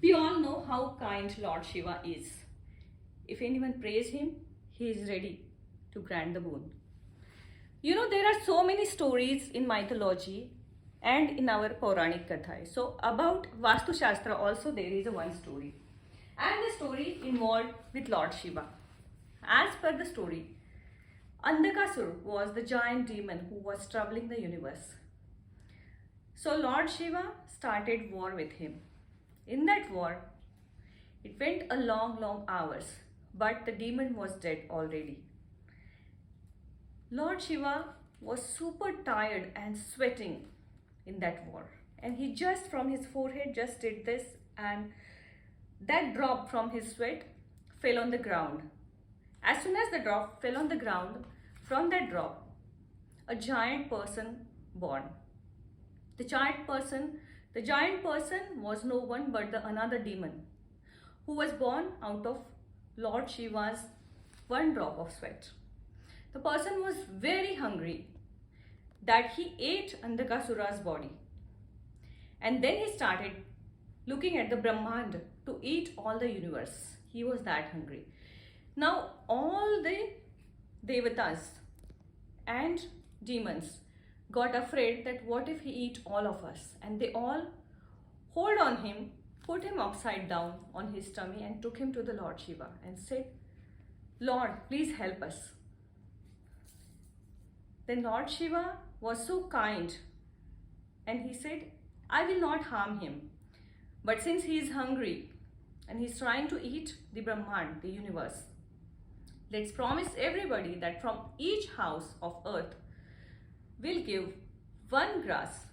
We all know how kind Lord Shiva is. If anyone prays him, he is ready to grant the boon. You know, there are so many stories in mythology and in our Puranic Kathai. So about Vastu Shastra also there is a one story. And the story involved with Lord Shiva. As per the story, Andakasur was the giant demon who was troubling the universe. So Lord Shiva started war with him. In that war, it went a long hours, but the demon was dead already. Lord Shiva was super tired and sweating in that war. And he just from his forehead just did this, and that drop from his sweat fell on the ground. As soon as the drop fell on the ground, from that drop, a giant person born. The giant person was no one but another demon who was born out of Lord Shiva's one drop of sweat. The person was very hungry that he ate Andakasura's body. And then he started looking at the Brahmand to eat all the universe. He was that hungry. Now all the Devatas and demons got afraid that what if he eat all of us, and they all hold on him, put him upside down on his tummy and took him to the Lord Shiva and said, Lord, please help us. Then Lord Shiva was so kind and he said, I will not harm him, but since he is hungry and he's trying to eat the Brahmand, the universe, let's promise everybody that from each house of earth we'll give one grass,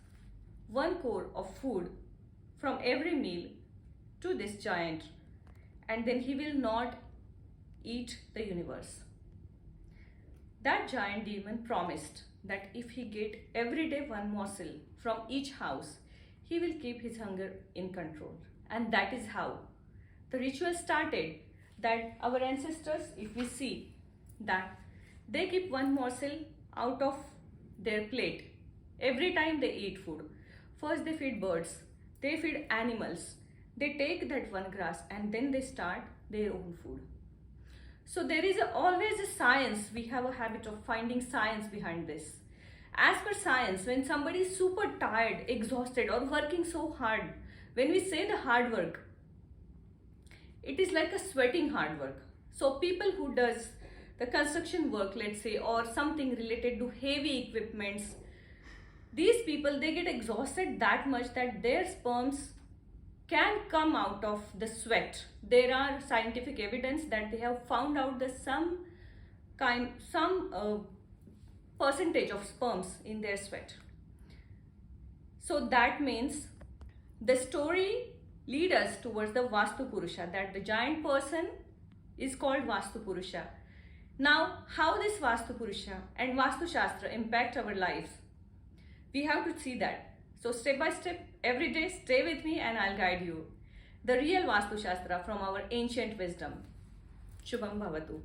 one core of food from every meal to this giant, and then he will not eat the universe. That giant demon promised that if he get every day one morsel from each house, he will keep his hunger in control. And that is how the ritual started, that our ancestors, if we see that they keep one morsel out of their plate every time they eat food. First they feed birds, they feed animals, they take that one grass and then they start their own food. So there is always a science. We have a habit of finding science behind this. As per science, when somebody is super tired, exhausted or working so hard, when we say the hard work, it is like a sweating hard work. So people who does the construction work, let's say, or something related to heavy equipments, these people, they get exhausted that much that their sperms can come out of the sweat. There are scientific evidence that they have found out that some percentage of sperms in their sweat. So that means the story leads us towards the Vastu Purusha, that the giant person is called Vastu Purusha. Now, how this Vastu Purusha and Vastu Shastra impact our lives, we have to see that. So step by step, every day, stay with me and I'll guide you. The real Vastu Shastra from our ancient wisdom. Shubham Bhavatu.